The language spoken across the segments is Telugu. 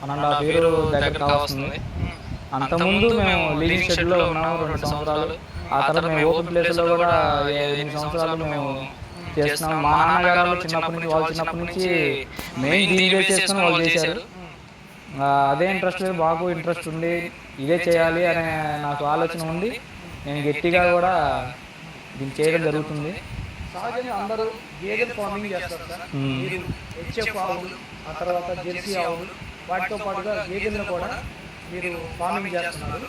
1.5 ఇయర్ దగ్గర కావస్తుంది. అంతకుముందు మేము లీజింగ్ షెడ్‌లో ఉన్నాము 2 సంవత్సరాలు. ఆ తర్వాత మేము ఓపెన్ ప్లేస్‌లో కూడా 8 సంవత్సరాలు మేము చేస్తున్నాం. మా నాన్నగారోళ్ళు చిన్నప్పటి నుంచి మెయిన్ దీన్ని బేస్ చేసుకొని వాళ్ళు చేశారు. అదే ఇంట్రెస్ట్ బాగా ఇంట్రెస్ట్ ఉండి ఇదే చేయాలి అనే నాకు ఆలోచన ఉండి నేను గట్టిగా కూడా దీన్ని చేయడం జరుగుతుంది. సహజంగా అందరూ గేదెలు ఫార్మింగ్ చేస్తారు సార్. మీరు హెచ్ఎఫ్ ఆవులు, ఆ తర్వాత జెర్సీ ఆవులు, వాటితో పాటుగా గేదెలను కూడా మీరు ఫార్మింగ్ చేస్తున్నారు.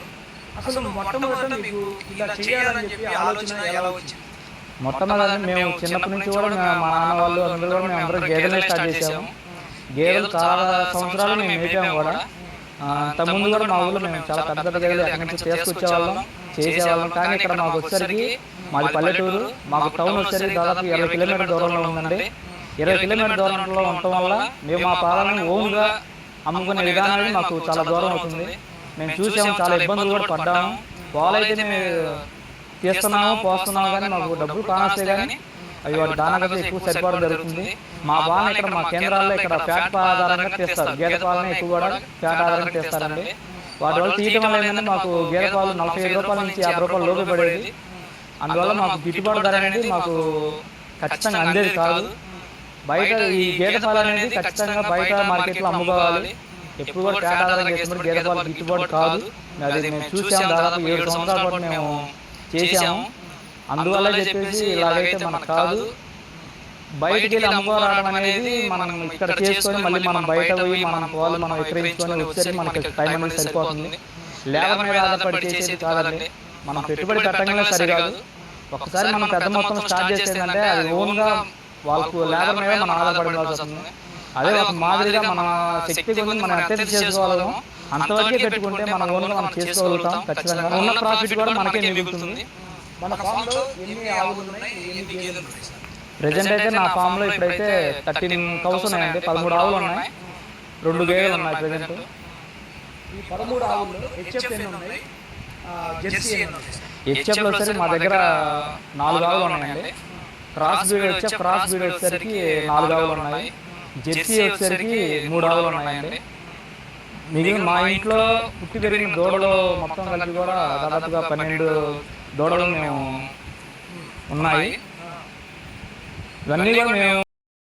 అసలు మొట్టమొదట మీకు ఇలా చేయాలని చెప్పి ఆలోచన ఎలా వచ్చింది? మొట్టమొదటి మేము చిన్నప్పటి నుంచి కూడా మా నాన్న వాళ్ళు అందరూ కూడా మేము అందరూ గేదెలే స్టార్ట్ చేసాము. గేదెలు చాలా సంవత్సరాలు మేము మేపాము కూడా. అంతకుముందు కూడా మా ఊళ్ళో మేము చాలా పెద్ద పెద్ద గేదెలు ఎక్కడి నుంచి తీసుకొచ్చేవాళ్ళం, చేసేవాళ్ళం. కానీ ఇక్కడ మాకు వచ్చేసరికి మాది పల్లెటూరు, మాకు టౌన్ వచ్చేసరికి దాదాపు 20 కిలోమీటర్ల దూరంలో ఉందండి. 20 కిలోమీటర్ల దూరంలో ఉండటం వల్ల మేము మా పాలను ఓన్గా అమ్ముకునే విధానాన్ని మాకు చాలా దూరం అవుతుంది. మేము చూసాము, చాలా ఇబ్బందులు కూడా పడ్డాము. పాలైతే మేము తీస్తున్నాము, పోస్తున్నాము, కానీ మాకు డబ్బులు కానొస్తే కానీ అవి వాటి దానాకైతే ఎక్కువ సరిపడడం జరుగుతుంది. మా పాలన ఇక్కడ మా కేంద్రాల్లో ఇక్కడ ఫ్యాట్ ఆధారంగా తీస్తారు. గేదె పాలన ఎక్కువ కూడా ఫ్యాట్ ఆధారంగా తీస్తారండి. వాటి వల్ల తీయటం వల్ల ఏంటంటే మాకు గేదె పాలు 45 రూపాయల నుంచి 50 రూపాయలు లోపు పడేది. అందువల్ల మాకు గిట్టుబాటు ధర అనేది మాకు ఖచ్చితంగా అందేది కాదు. బయట ఈ గేదె పాలు అనేది ఖచ్చితంగా బయట మార్కెట్లో అమ్ముకోవాలి. ఎప్పుడు కూడా ఫ్యాట్ ఆధారంగా చేసినప్పుడు గేదె పాలు గిట్టుబాటు కాదు. అది మేము చూసాము, దాదాపు 7 సంవత్సరాల పాటు మేము చేసాము. అందువల్ల చెప్పేసి ఇలాగైతే మనకు కాదు. బయటికి వెళ్ళి అమ్ముకోవడం అనేది మనం ఇక్కడ చేసుకొని మళ్ళీ మనం బయట పోయి మనం పాలు మనం విక్రయించుకొని వచ్చేసరికి మనకి టైం అనేది సరిపోతుంది. లేబర్ మీద ఆధారపడి చేసేది కాదండి. మనం పెట్టుబడి పెట్టగానే సరికాదు. ఒకసారి మనం పెద్ద మొత్తం స్టార్ట్ చేసేదంటే అది ఓన్గా వాళ్ళకు లేబర్ మీద మనం ఆధారపడాల్సి వస్తుంది. అదే ఒక మాదిరిగా మన శక్తి గురించి మనం ఎంత చేసుకోగలము అంతవరకే పెట్టుకుంటే మనం ఓన్గా మనం చేసుకోగలుగుతాం. ఖచ్చితంగా ఉన్న ప్రాఫిట్ కూడా మనకే మిగులుతుంది. మన ఫామ్లో ఎన్ని ఆవులు ఉన్నాయి, ఎన్ని గేదెలు ఉన్నాయి సార్? ప్రెజెంట్ అయితే నా ఫామ్లో ఇప్పుడైతే 13 కౌస్ ఉన్నాయండి. 13 ఆవులు ఉన్నాయి, 2 గేదెలు ఉన్నాయి ప్రెజెంట్. ఈ 13 ఆవుల్లో హెచ్ఎఫ్ ఎన్ని ఉన్నాయి, జెర్సీ ఎన్ని ఉన్నాయి? హెచ్ఎఫ్లో వచ్చేసరికి మా దగ్గర 4 ఆవులు ఉన్నాయండి. క్రాస్ బ్రీడ్ వచ్చేసరికి 4 ఆవులు ఉన్నాయి. జెర్సీ వచ్చేసరికి 3 ఆవులు ఉన్నాయండి. మిగిలిన మా ఇంట్లో పుట్టి పెరిగిన దూడలు మొత్తం కలిపి కూడా దాదాపుగా 12 దూడలు మేము ఉన్నాయి. ఇవన్నీ కూడా మేము